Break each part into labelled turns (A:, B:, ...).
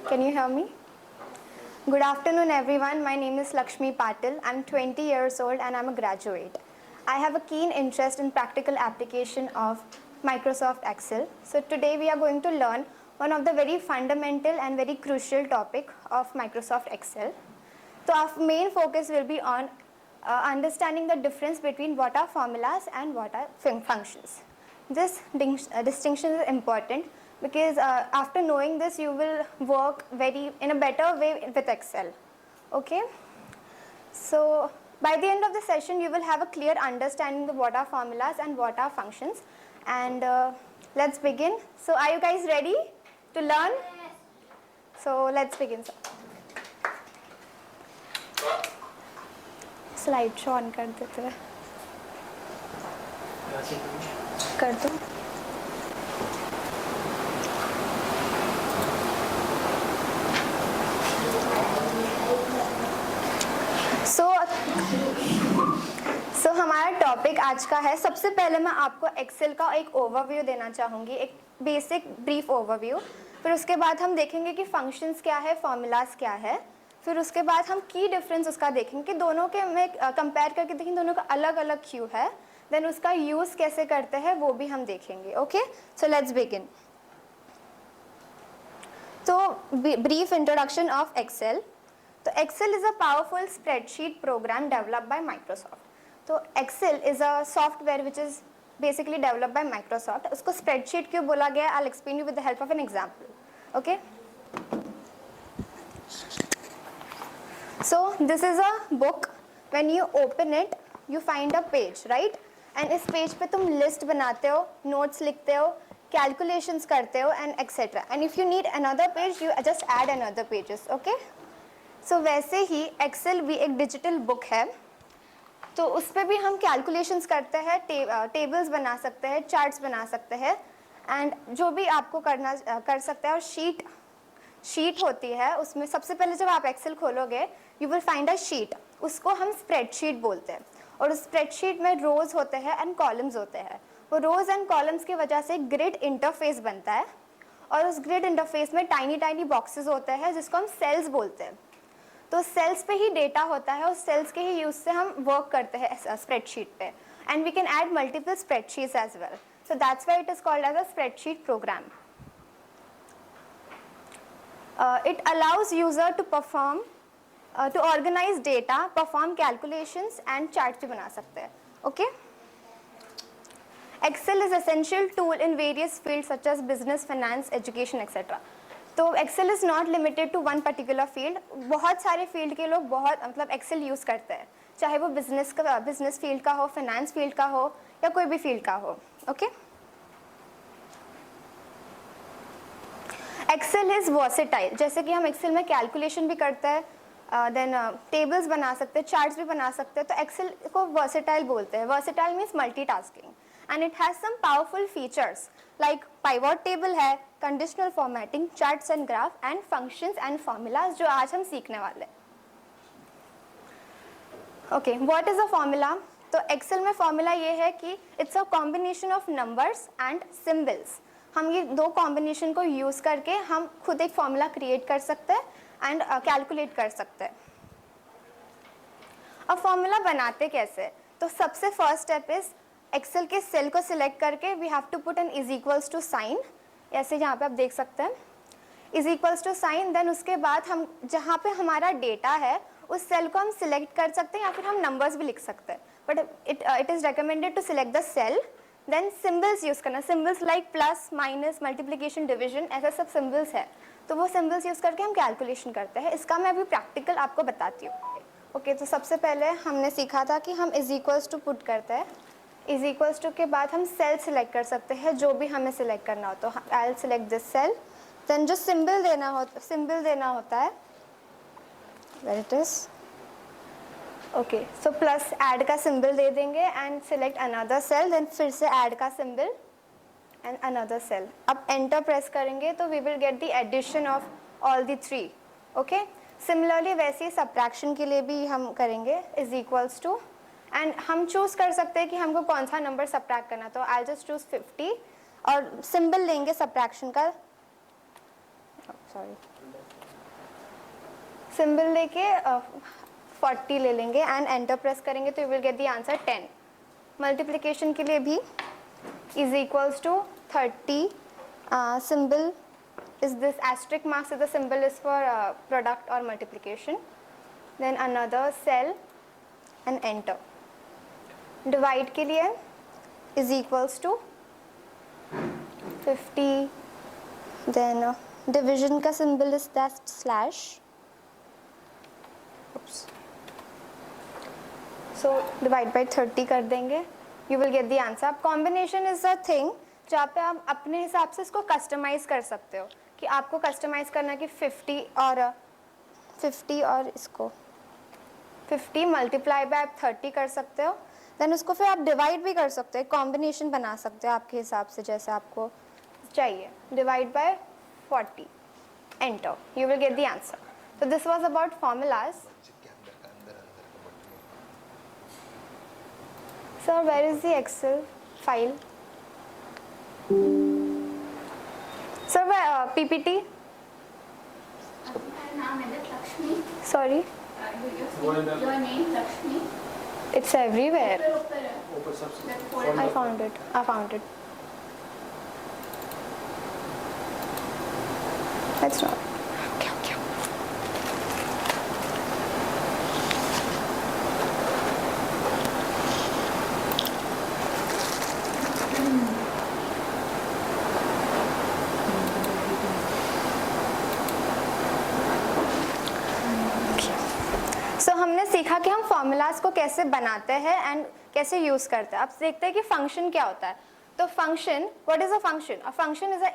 A: Can you hear me? Good afternoon, everyone. My name is Lakshmi Patil. I'm 20 years old and I'm a graduate. I have a keen interest in practical application of Microsoft Excel. So today we are going to learn one of the very fundamental and very crucial topic of Microsoft Excel. So our main focus will be on understanding the difference between what are formulas and what are functions. This distinction is important because after knowing this, you will work in a better way with Excel. Okay. So by the end of the session, you will have a clear understanding of what are formulas and what are functions. And let's begin. So are you guys ready to learn? Yes. So let's begin. Slide show on कर देते हैं, कर दो. सो हमारा topic आज का है. सबसे पहले मैं आपको एक्सेल का एक ओवरव्यू देना चाहूँगी, एक बेसिक ब्रीफ ओवरव्यू. फिर उसके बाद हम देखेंगे कि फंक्शंस क्या है, फॉर्मूलाज क्या है. फिर उसके बाद हम की डिफरेंस उसका देखेंगे कि दोनों के में कंपेयर करके देखेंगे दोनों का अलग अलग क्यों है. देन उसका यूज कैसे करते हैं वो भी हम देखेंगे. Okay, so let's begin. तो ब्रीफ इंट्रोडक्शन ऑफ एक्सेल. तो Excel is a powerful spreadsheet program developed by Microsoft. तो Excel is a software which is basically developed by Microsoft. उसको स्प्रेडशीट क्यों बोला गया, I will explain you with the help of an example. Okay, so this is a book. When you open it you find a page, right? and इस page पे तुम list बनाते हो, notes लिखते हो, कैलकुलेशंस करते हो and etcetera. And if you need another page you just add another pages. Okay, so वैसे ही एक्सेल भी एक डिजिटल बुक है. तो उस पर भी हम कैलकुलेशंस करते हैं, टेबल्स बना सकते हैं, चार्ट्स बना सकते हैं एंड जो भी आपको कर सकते हैं. और शीट होती है उसमें. सबसे पहले जब आप एक्सेल खोलोगे you will find a sheet, उसको हम स्प्रेडशीट बोलते हैं. और उस स्प्रेडशीट में रोज होते हैं एंड कॉलम्स होते हैं. वो रोज एंड कॉलम्स की वजह से ग्रिड इंटरफेस बनता है. और उस ग्रिड इंटरफेस में टाइनी बॉक्सेस होते हैं जिसको हम सेल्स बोलते हैं. तो सेल्स पे ही डेटा होता है, उस सेल्स के ही यूज से हम वर्क करते हैं स्प्रेडशीट पे. And we can add multiple spreadsheets as well. So that's why it is called as a spreadsheet program. It allows user to perform to organize data, perform calculations and charts भी बना सकते हैं. Okay? Excel is essential tool in various fields such as business, finance, education, etc. तो Excel is not limited to one particular field. बहुत सारे field के लोग मतलब Excel यूज करते हैं, चाहे वो बिजनेस फील्ड का हो, फाइनेंस फील्ड का हो या कोई भी फील्ड का हो. Okay? Excel is versatile. जैसे कि हम एक्सेल में कैलकुलेशन भी करते हैं, देन टेबल्स बना सकते हैं, चार्ट्स भी बना सकते हैं. तो एक्सेल को वर्सेटाइल बोलते हैं. Versatile means multitasking and it has some powerful features like pivot table है, conditional formatting, charts and graph and functions and formulas जो आज हम सीखने वाले हैं. Okay, what is a formula. तो एक्सेल में फॉर्मूला ये है कि it's a combination of numbers and symbols. हम ये दो कॉम्बिनेशन को यूज करके हम खुद एक फॉर्मूला क्रिएट कर सकते हैं एंड कैलकुलेट कर सकते हैं. अब फॉर्मूला बनाते कैसे. तो सबसे फर्स्ट स्टेप इज एक्सेल के सेल को सिलेक्ट करके we have to put an is equals to sign. ऐसे यहाँ पे आप देख सकते हैं is equals to sign. Then उसके बाद हम जहाँ पे हमारा डेटा है उस सेल को हम सिलेक्ट कर सकते हैं या फिर हम नंबर्स भी लिख सकते हैं. But it is recommended to select the cell. Then symbols use करना, symbols like plus, minus, multiplication, division, ऐसा सब सिम्बल्स है. तो वो सिम्बल्स यूज करके हम कैलकुलेशन करते हैं. इसका मैं अभी प्रैक्टिकल आपको बताती हूँ. ओके, तो सबसे पहले हमने सीखा था कि हम इज इक्वल्स टू पुट करते हैं. इज इक्वल्स टू के बाद हम सेल सिलेक्ट कर सकते हैं जो भी हमें सिलेक्ट करना हो. तो I will select this cell. Then जो सिंबल देना होता है where it is. Okay, so plus add का सिंबल दे देंगे and select another cell. Then फिर से ऐड का सिंबल एंड अनदर सेल. अब एंटर प्रेस करेंगे तो we will get the addition of all the three. Okay, similarly वैसे ही सब्ट्रैक्शन के लिए भी हम करेंगे इज इक्वल्स टू एंड हम चूज कर सकते हैं कि हमको कौन सा नंबर सब्ट्रैक्ट करना. तो आई जस्ट चूज 50 और सिंबल लेंगे सब्ट्रैक्शन का. सॉरी, सिंबल लेके 40 ले लेंगे एंड एंटर प्रेस करेंगे तो you will get the answer 10. Multiplication के लिए भी is equals to 30. Symbol is this asterisk mark, so the symbol is for product or multiplication. Then another cell and enter. Divide के लिए is equals to 50. Then division का symbol is that slash. Oops. So divide by 30 कर देंगे. You will get the answer. Combination is a thing जहाँ पे आप अपने हिसाब से इसको कस्टमाइज़ कर सकते हो कि आपको कस्टमाइज़ करना कि 50 और इसको 50 मल्टीप्लाई बाय आप 30 कर सकते हो. देन उसको फिर आप डिवाइड भी कर सकते हो, कॉम्बिनेशन बना सकते हो आपके हिसाब से जैसे आपको चाहिए. Divide by 40 enter, you will get the answer. So this was about formulas. Sir, where is the Excel file? Sir, where PPT? Sorry.
B: Your name Lakshmi.
A: It's everywhere.
B: ऊपर
A: I found it. That's not. Okay. So हमने सीखा कि हम formulas को कैसे बनाते हैं and कैसे यूज करते हैं. अब देखते हैं कि फंक्शन क्या होता है. तो function, what is a function? A function is a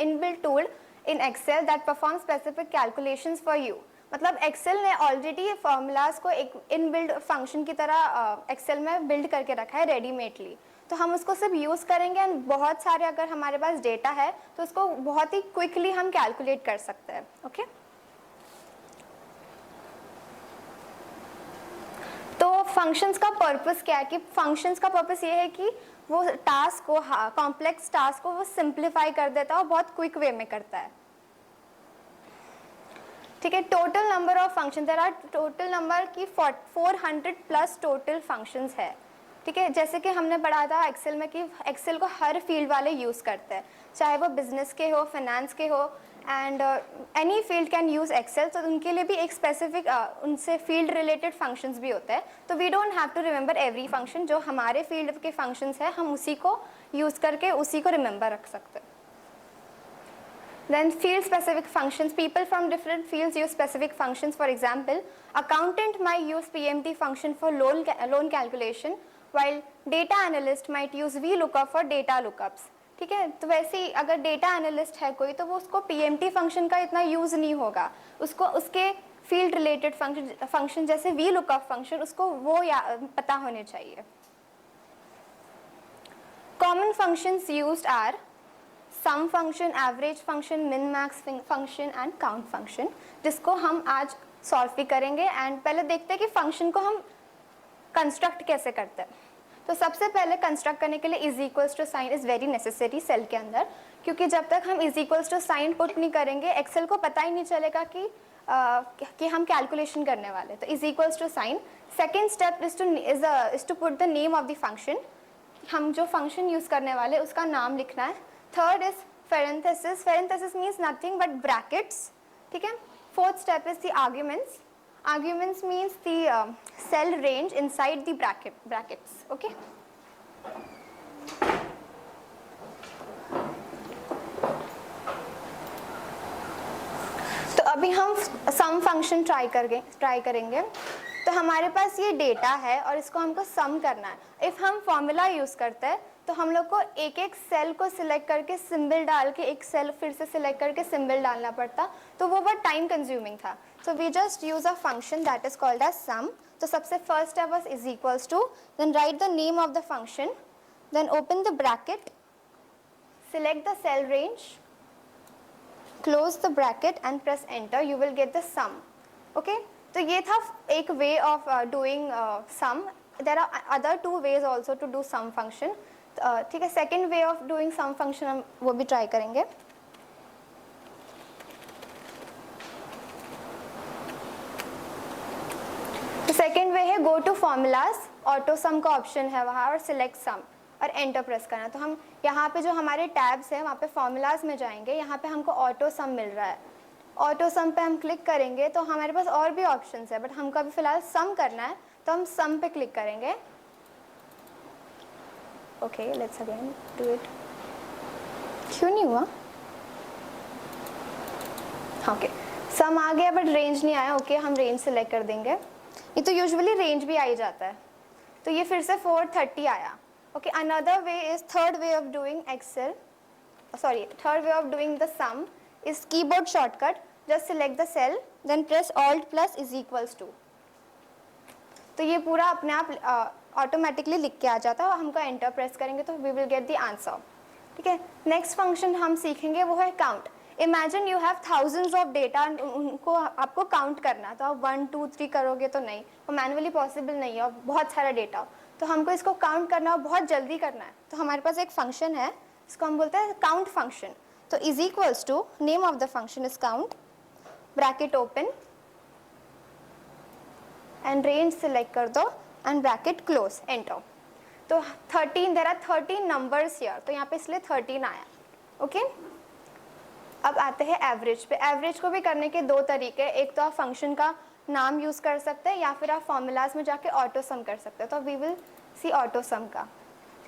A: inbuilt tool in Excel that perform specific calculations for you. मतलब एक्सेल ने ऑलरेडी फॉर्मूलाज को एक इनबिल्ट फंक्शन की तरह एक्सेल में बिल्ड करके रखा है रेडीमेडली. तो हम उसको सिर्फ यूज करेंगे एंड बहुत सारे अगर हमारे पास डेटा है तो उसको बहुत ही क्विकली हम कैलकुलेट कर सकते हैं. ओके तो फंक्शंस का पर्पस क्या है कि फंक्शंस का पर्पस ये है कि वो टास्क को, कॉम्प्लेक्स टास्क को वो सिंप्लीफाई कर देता है और बहुत क्विक वे में करता है. ठीक है. Total number of function, there are total number की 400 प्लस टोटल फंक्शंस है. ठीक है. जैसे कि हमने पढ़ा था एक्सेल में कि एक्सेल को हर फील्ड वाले यूज करते हैं, चाहे वो बिजनेस के हो, फाइनेंस के हो, and any field can use Excel. तो उनके लिए भी एक स्पेसिफिक उनसे फील्ड रिलेटेड फंक्शंस भी होते हैं. तो we don't have to remember every function. जो हमारे फील्ड के फंक्शंस है हम उसी को यूज करके उसी को रिमेंबर रख सकते हैं. Then field specific functions, people from different fields use specific functions. For example, accountant might use PMT function for loan calculation, while data analyst might use VLOOKUP for data lookups. ठीक है. तो वैसे ही अगर data analyst है कोई तो वो उसको PMT फंक्शन का इतना यूज नहीं होगा, उसको उसके फील्ड रिलेटेड फंक्शन जैसे VLOOKUP फंक्शन उसको वो पता होने चाहिए. Common functions used are sum function, average function, min max function and count function, जिसको हम आज सॉल्व भी करेंगे. एंड पहले देखते हैं कि फंक्शन को हम कंस्ट्रक्ट कैसे करते हैं. तो सबसे पहले कंस्ट्रक्ट करने के लिए is equals to sign is very necessary cell के अंदर, क्योंकि जब तक हम is equals to sign put नहीं करेंगे एक्सेल को पता ही नहीं चलेगा कि हम कैलकुलेशन करने वाले. तो is equals to sign. Second step is to put the name of the function. हम जो फंक्शन यूज करने वाले उसका नाम लिखना है. Third is parenthesis. Parenthesis means nothing but brackets. ठीक है. Fourth step is the arguments. Arguments means the cell range inside the brackets. Okay. तो अभी हम सम फंक्शन ट्राई करेंगे. तो हमारे पास ये डेटा है और इसको हमको सम करना है. इफ हम फॉर्मूला यूज करते हैं तो हम लोग को एक एक सेल को सिलेक्ट करके सिंबल डाल के एक सेल फिर से सिलेक्ट करके सिंबल डालना पड़ता, तो वो बहुत टाइम कंज्यूमिंग था. So we just use a function that is called as sum. तो सबसे first step was is equals to, then write the name of the function, then open the bracket, select the cell range, close the bracket and press enter. You will get the sum. Okay? तो ये था एक way of doing sum. There are other two ways also to do sum function. ठीक है. Second way of doing sum function हम वो भी try करेंगे. Go to formulas, auto sum का ऑप्शन है वहाँ और सिलेक्ट सम और एंटर प्रेस करना। तो हम यहाँ पे जो हमारे टैब्स हैं वहाँ पे फॉर्मूलाज में जाएंगे, यहाँ पे हमको ऑटो सम मिल रहा है, ऑटो सम पे हम क्लिक करेंगे तो हमारे पास और भी ऑप्शंस है, बट हमको अभी फिलहाल सम करना है तो हम सम पे क्लिक करेंगे। Okay let's again do it. क्यों नहीं हुआ? ओके सम आ गया बट रेंज नहीं आया। ओके हम रेंज सेलेक्ट कर देंगे, ये तो यूजुअली रेंज भी आ ही जाता है। तो ये फिर से 430 आया। Okay another way is third way of doing Excel, sorry third way of doing the sum is keyboard shortcut, just select the cell then press alt plus is equals to. तो ये पूरा अपने आप ऑटोमेटिकली लिख के आ जाता है और हमको एंटर प्रेस करेंगे तो we will get the answer. ठीक है, नेक्स्ट फंक्शन हम सीखेंगे वो है count. Imagine you have thousands of data, उनको आपको काउंट करना है, तो आप 1 2 3 करोगे तो नहीं, वो मैनुअली पॉसिबल नहीं है और बहुत सारा डेटा, तो हमको इसको काउंट करना और बहुत जल्दी करना है। तो हमारे पास एक फंक्शन है, इसको हम बोलते हैं काउंट फंक्शन। तो is equals to, name of the function is count, bracket open and range select कर दो एंड ब्रैकेट क्लोज, एंटर। तो 13, देयर आर 13 नंबर्स हियर, तो यहाँ पे इसलिए 13 आया। ओके अब आते हैं एवरेज पे। एवरेज को भी करने के दो तरीके, एक तो आप फंक्शन का नाम यूज कर सकते हैं या फिर आप फॉर्मूलाज में जाके ऑटो सम कर सकते हैं। तो we will see auto sum का।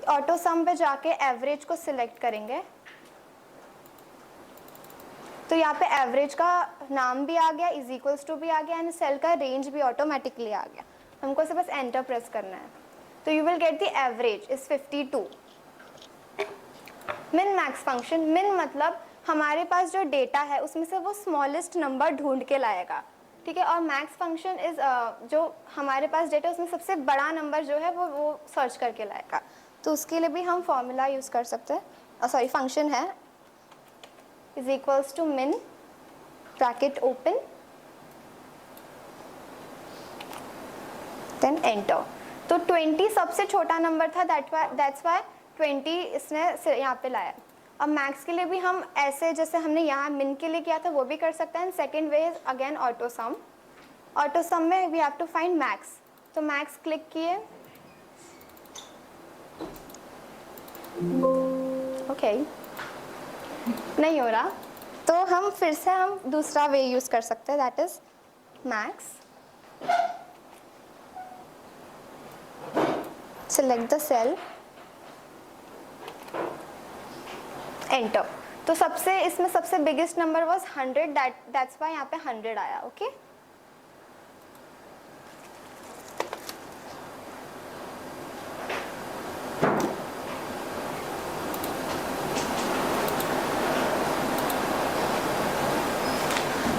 A: ऑटो सम पे जाके एवरेज को सिलेक्ट करेंगे, तो यहाँ पे एवरेज का नाम भी आ गया, इज इक्वल्स टू भी आ गया एंड सेल का रेंज भी ऑटोमेटिकली आ गया। हमको सिर्फ बस एंटर प्रेस करना है। तो you will get the average is 52। मिन मैक्स फंक्शन, मिन मतलब हमारे पास जो डेटा है उसमें से वो स्मॉलेस्ट नंबर ढूंढ के लाएगा। ठीक है, और मैक्स फंक्शन इज जो हमारे पास डेटा उसमें सबसे बड़ा नंबर जो है वो सर्च करके लाएगा। तो उसके लिए भी हम फॉर्मूला यूज कर सकते हैं, सॉरी फंक्शन है इज इक्वल्स टू मिन ब्रैकेट ओपन देन एंटर। तो 20 सबसे छोटा नंबर था, दैट्स वाई 20 इसने यहाँ पे लाया। अब मैक्स के लिए भी हम ऐसे जैसे हमने यहाँ मिन के लिए किया था वो भी कर सकते हैं। Second way is again auto sum. Auto sum में we have to find max, तो मैक्स क्लिक किए, ओके नहीं हो रहा, तो हम फिर से हम दूसरा वे यूज कर सकते हैं, that is max, select the cell, enter. तो सबसे इसमें सबसे biggest number was 100, that's why यहाँ पे 100 आया। ओके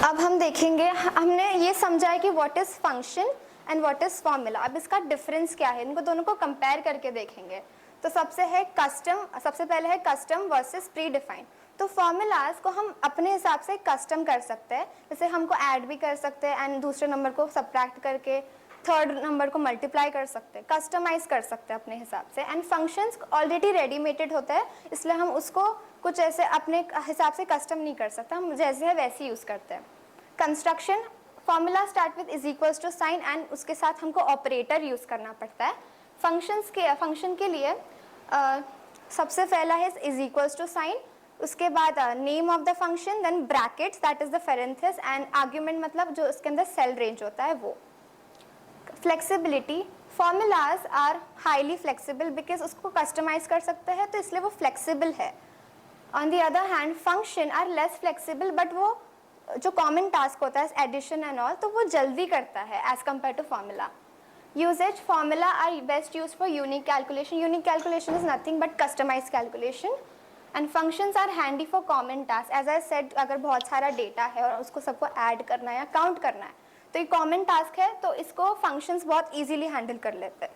A: अब हम देखेंगे, हमने ये समझा है कि what is function and what is formula. अब इसका डिफरेंस क्या है, इनको दोनों को कंपेयर करके देखेंगे। तो सबसे पहले है कस्टम वर्सेस प्री डिफाइंड। तो फॉर्मूलाज को हम अपने हिसाब से कस्टम कर सकते हैं, जैसे हमको ऐड भी कर सकते हैं एंड दूसरे नंबर को सबट्रैक्ट करके थर्ड नंबर को मल्टीप्लाई कर सकते हैं, कस्टमाइज कर सकते हैं अपने हिसाब से। एंड फंक्शंस ऑलरेडी रेडीमेडेड होता है, इसलिए हम उसको कुछ ऐसे अपने हिसाब से कस्टम नहीं कर सकते, हम जैसे है वैसे यूज करते हैं। Construction, formula start with is equals to sign and उसके साथ हमको ऑपरेटर यूज करना पड़ता है। फंक्शन के लिए सबसे पहला है इज इक्वल्स टू साइन, उसके बाद name of the function, then brackets that is the parenthesis and argument मतलब जो उसके अंदर सेल रेंज होता है वो। Flexibility, formulas are highly flexible because उसको कस्टमाइज कर सकते हैं तो इसलिए वो फ्लेक्सिबल है। On the other hand function are less flexible, but वो जो कॉमन टास्क होता है एडिशन एंड ऑल तो वो जल्दी करता है as compare to formula. Usage, formula are best used for unique calculation. Unique calculation is nothing but customized calculation. And functions are handy for common tasks. As I said, अगर बहुत सारा data है और उसको सबको ऐड करना है या काउंट करना है तो ये कॉमन टास्क है, तो इसको फंक्शंस बहुत इजीली हैंडल कर लेते हैं।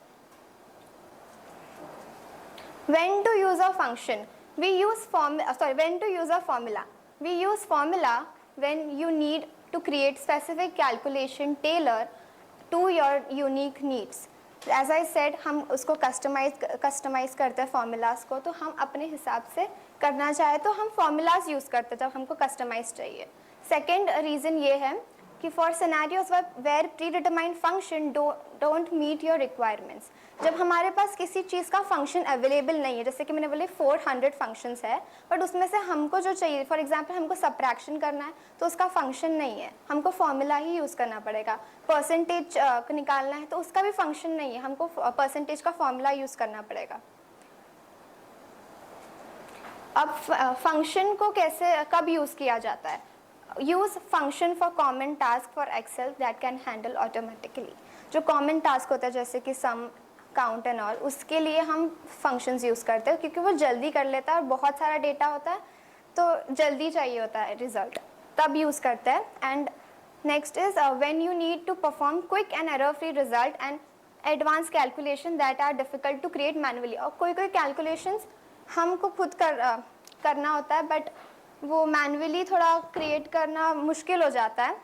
A: When to use a function? When to use a formula? We use formula when you need to create specific calculation tailor to your unique needs. As I said, हम उसको customise करते हैं formulas को, तो हम अपने हिसाब से करना चाहे तो हम फॉर्मूलाज यूज़ करते हैं जब हमको कस्टमाइज चाहिए। सेकेंड रीज़न ये है कि for scenarios where predetermined function don't meet your requirements, जब हमारे पास किसी चीज़ का फंक्शन अवेलेबल नहीं है, जैसे कि मैंने बोले 400 फंक्शंस है, बट उसमें से हमको जो चाहिए, फॉर एग्जांपल हमको सब्ट्रैक्शन करना है तो उसका फंक्शन नहीं है, हमको फॉर्मूला ही यूज़ करना पड़ेगा। परसेंटेज निकालना है तो उसका भी फंक्शन नहीं है, हमको परसेंटेज का फॉर्मूला यूज़ करना पड़ेगा। अब फंक्शन को कैसे कब यूज़ किया जाता है? Use function for common task for Excel that can handle automatically. जो कॉमन टास्क होता है जैसे कि सम, काउंट एंड ऑल, उसके लिए हम फंक्शंस यूज़ करते हैं क्योंकि वो जल्दी कर लेता है और बहुत सारा डेटा होता है तो जल्दी चाहिए होता है रिजल्ट, तब यूज़ करते हैं। And next is when you need to perform quick and error free result and advance calculation that are difficult to create manually. और कोई कैलकुलेशंस हमको खुद करना होता है बट वो मैनुअली थोड़ा क्रिएट करना मुश्किल हो जाता है,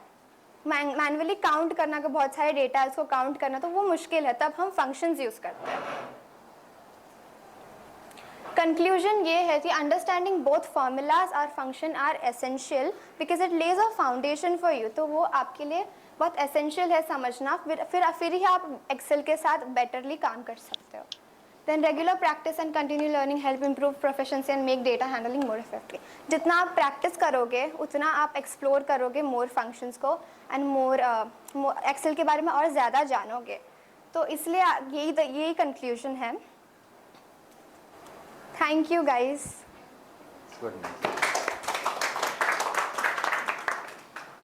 A: मैनुअली काउंट करना कि बहुत सारे डेटा को काउंट करना तो वो मुश्किल है, तब हम फंक्शंस यूज़ करते हैं। कंक्लूजन ये है कि अंडरस्टैंडिंग बोथ फार्मूलाज और function are essential because it lays a foundation for you. तो वो आपके लिए बहुत एसेंशियल है समझना, फिर ही आप एक्सेल के साथ बेटरली काम कर सकते हो। Then regular practice and continue learning help improve proficiency and make data handling more effective. जितना आप प्रैक्टिस करोगे उतना आप एक्सप्लोर करोगे मोर फंक्शंस को एंड मोर एक्सेल के बारे में और ज़्यादा जानोगे। तो इसलिए यही कंक्लूजन है। Thank you guys.